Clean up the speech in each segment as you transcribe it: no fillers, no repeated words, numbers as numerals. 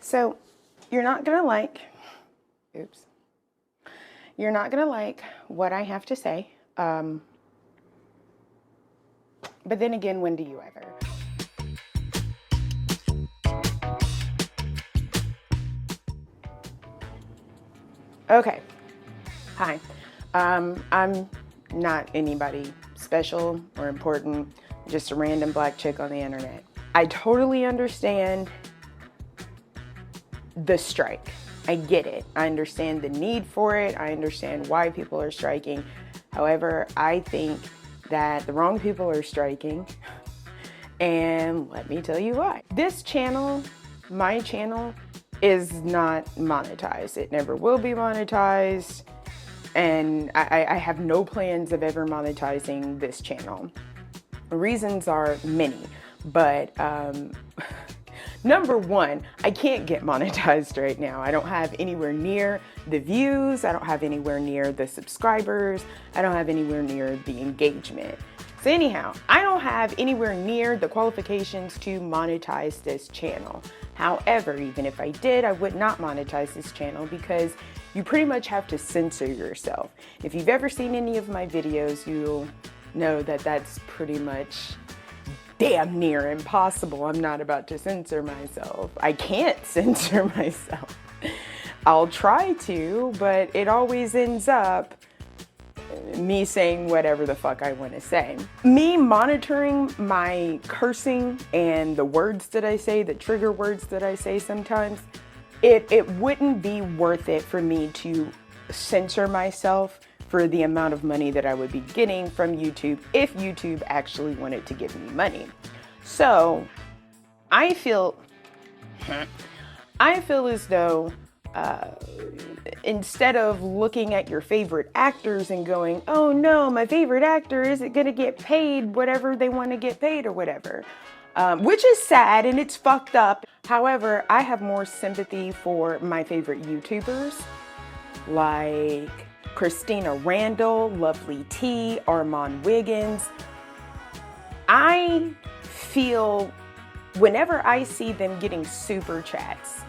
So you're not gonna like, you're not gonna like what I have to say. But then again, when do you ever? Okay, hi. I'm not anybody special or important, just a random black chick on the internet. I totally understand the strike. I get it. I understand the need for it. I understand why people are striking. However, I think that the wrong people are striking. And let me tell you why. This channel, my channel, is not monetized. It never will be monetized. And I have no plans of ever monetizing this channel. The reasons are many, but number one, I can't get monetized right now. I don't have anywhere near the views. I don't have anywhere near the subscribers. I don't have anywhere near the engagement. So anyhow, I don't have anywhere near the qualifications to monetize this channel. However, even if I did, I would not monetize this channel because you pretty much have to censor yourself. If you've ever seen any of my videos, you'll know that that's pretty much damn near impossible. I'm not about to censor myself. I can't censor myself. I'll try to, but it always ends up me saying whatever the fuck I want to say. Me monitoring my cursing and the words that I say, the trigger words that I say sometimes, it wouldn't be worth it for me to censor myself for the amount of money that I would be getting from YouTube if YouTube actually wanted to give me money. So I feel as though instead of looking at your favorite actors and going, oh no, my favorite actor isn't gonna get paid whatever they want to get paid or whatever, which is sad and it's fucked up. However, I have more sympathy for my favorite YouTubers like Christina Randall, Lovely T, Armand Wiggins. I feel whenever I see them getting super chats,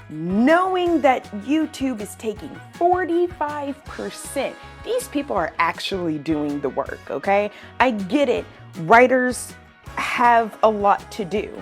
knowing that YouTube is taking 45%, these people are actually doing the work, okay? I get it. Writers have a lot to do.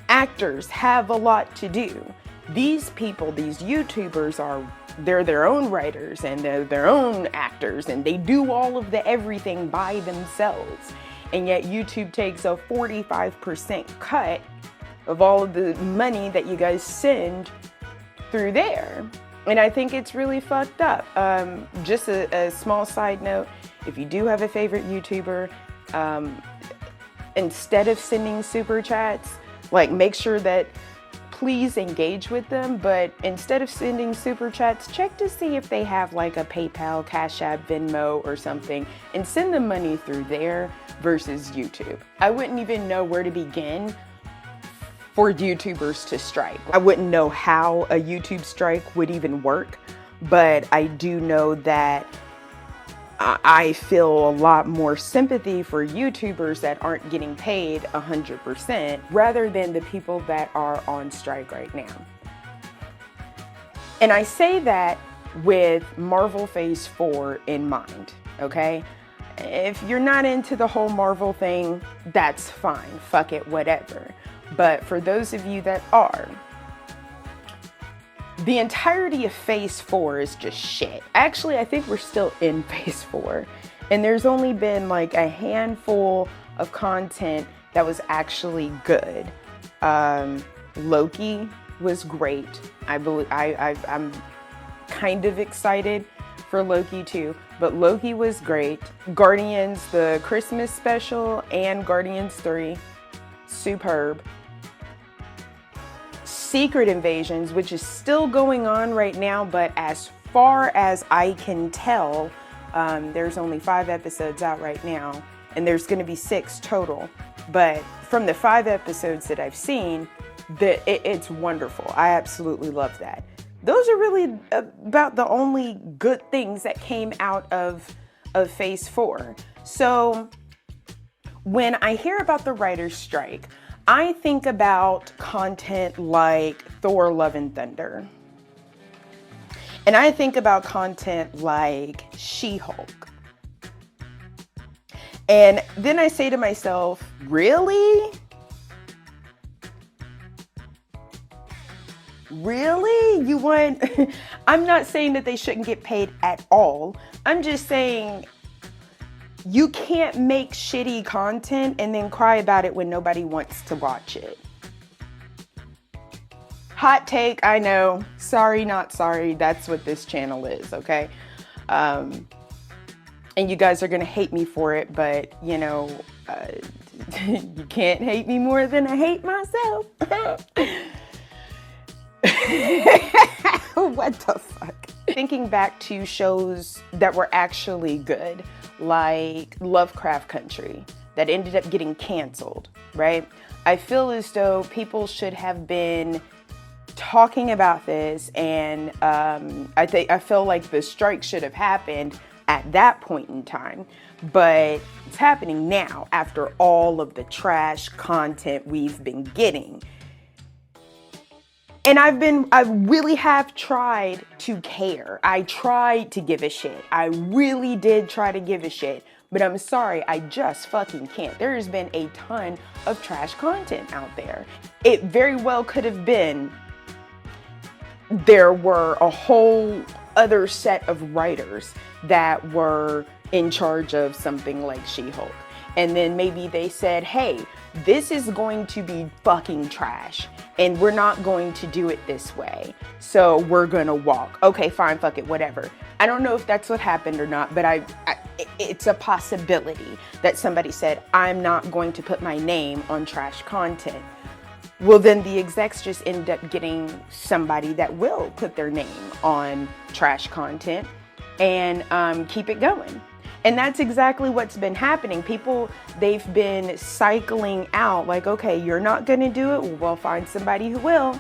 Actors have a lot to do. These people, these YouTubers they're their own writers and they're their own actors and they do all of the everything by themselves. And yet YouTube takes a 45% cut of all of the money that you guys send through there. And I think it's really fucked up. Just a small side note, if you do have a favorite YouTuber, instead of sending super chats, like make sure that please engage with them, but instead of sending super chats, check to see if they have like a PayPal, Cash App, Venmo or something and send them money through there versus YouTube. I wouldn't even know where to begin for YouTubers to strike. I wouldn't know how a YouTube strike would even work, but I do know that I feel a lot more sympathy for YouTubers that aren't getting paid 100% rather than the people that are on strike right now. And I say that with Marvel Phase 4 in mind, okay? If you're not into the whole Marvel thing, that's fine, fuck it, whatever. But for those of you that are, the entirety of Phase 4 is just shit. Actually, I think we're still in Phase 4. And there's only been like a handful of content that was actually good. Loki was great. I'm kind of excited for Loki too, but Loki was great. Guardians, the Christmas special and Guardians 3, superb. Secret Invasions, which is still going on right now, but as far as I can tell, there's only 5 episodes out right now, and there's going to be 6 total. But from the 5 episodes that I've seen, it's wonderful. I absolutely love that. Those are really about the only good things that came out of Phase 4. So when I hear about the writer's strike, I think about content like Thor: Love and Thunder. And I think about content like She-Hulk. And then I say to myself, really? Really? You want... I'm not saying that they shouldn't get paid at all. I'm just saying you can't make shitty content and then cry about it when nobody wants to watch it. Hot take, I know. Sorry, not sorry. That's what this channel is, okay? And you guys are gonna hate me for it, but you know, you can't hate me more than I hate myself. What the fuck? Thinking back to shows that were actually good, like Lovecraft Country, that ended up getting canceled, right? I feel as though people should have been talking about this, and I feel like the strike should have happened at that point in time, but it's happening now after all of the trash content we've been getting. And I really have tried to care. I tried to give a shit. I really did try to give a shit, but I'm sorry, I just fucking can't. There has been a ton of trash content out there. It very well could have been there were a whole other set of writers that were in charge of something like She-Hulk. And then maybe they said, hey, this is going to be fucking trash and we're not going to do it this way. So we're gonna walk. Okay, fine, fuck it, whatever. I don't know if that's what happened or not, but it's a possibility that somebody said, I'm not going to put my name on trash content. Well, then the execs just end up getting somebody that will put their name on trash content and keep it going. And that's exactly what's been happening. People, they've been cycling out like, okay, you're not gonna do it, well, we'll find somebody who will.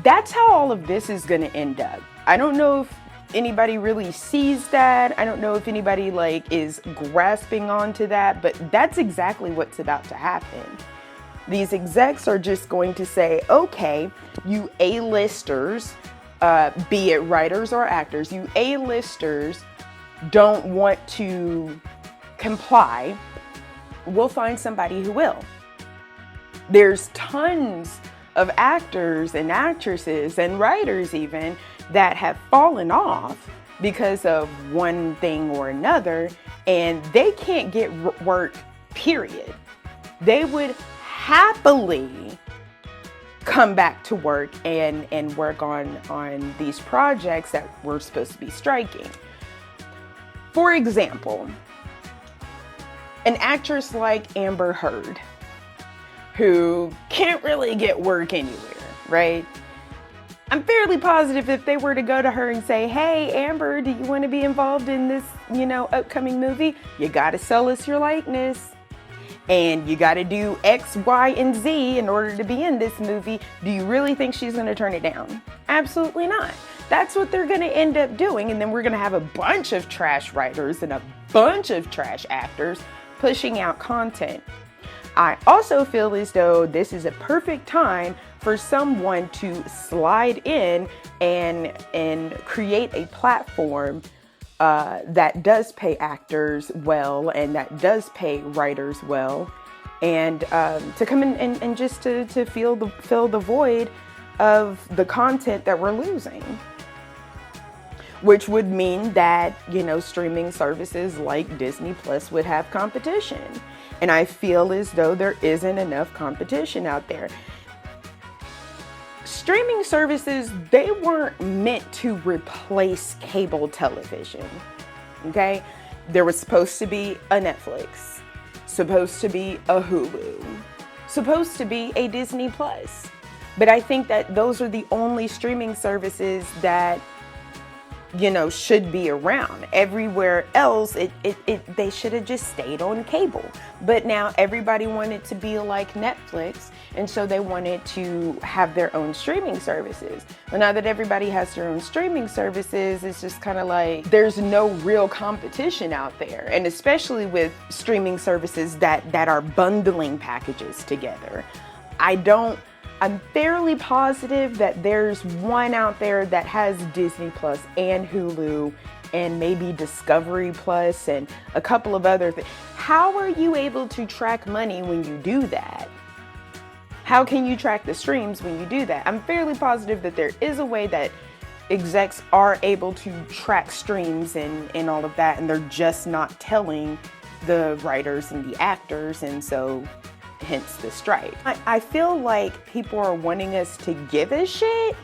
That's how all of this is gonna end up. I don't know if anybody really sees that. I don't know if anybody like is grasping onto that, but that's exactly what's about to happen. These execs are just going to say, okay, you A-listers, be it writers or actors, you A-listers don't want to comply, we'll find somebody who will. There's tons of actors and actresses and writers even that have fallen off because of one thing or another, and they can't get work, period. They would happily come back to work and work on these projects that we're supposed to be striking. For example, an actress like Amber Heard, who can't really get work anywhere, right? I'm fairly positive if they were to go to her and say, hey, Amber, do you want to be involved in this, upcoming movie? You got to sell us your likeness. And you got to do X, Y, and Z in order to be in this movie. Do you really think she's going to turn it down? Absolutely not. That's what they're going to end up doing. And then we're going to have a bunch of trash writers and a bunch of trash actors pushing out content. I also feel as though this is a perfect time for someone to slide in and create a platform that does pay actors well and that does pay writers well, and to come in and just to fill the void of the content that we're losing. Which would mean that, streaming services like Disney Plus would have competition. And I feel as though there isn't enough competition out there. Streaming services, they weren't meant to replace cable television, okay? There was supposed to be a Netflix, supposed to be a Hulu, supposed to be a Disney Plus. But I think that those are the only streaming services that should be around. Everywhere else, they should have just stayed on cable. But now everybody wanted to be like Netflix, and so they wanted to have their own streaming services. But now that everybody has their own streaming services, it's just kind of like there's no real competition out there. And especially with streaming services that are bundling packages together. I'm fairly positive that there's one out there that has Disney Plus and Hulu and maybe Discovery Plus and a couple of other things. How are you able to track money when you do that? How can you track the streams when you do that? I'm fairly positive that there is a way that execs are able to track streams and all of that, and they're just not telling the writers and the actors, and so hence the strike. I feel like people are wanting us to give a shit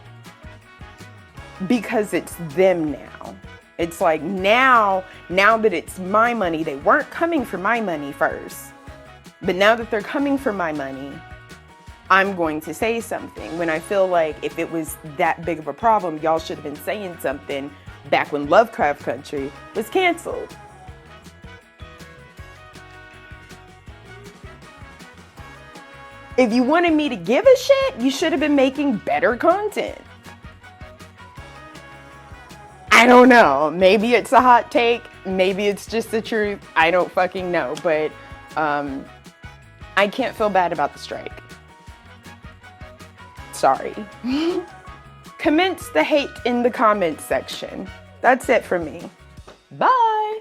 because it's them now. It's like now that it's my money, they weren't coming for my money first. But now that they're coming for my money, I'm going to say something. When I feel like if it was that big of a problem, y'all should have been saying something back when Lovecraft Country was canceled. If you wanted me to give a shit, you should have been making better content. I don't know. Maybe it's a hot take. Maybe it's just the truth. I don't fucking know. But I can't feel bad about the strike. Sorry. Commence the hate in the comments section. That's it for me. Bye.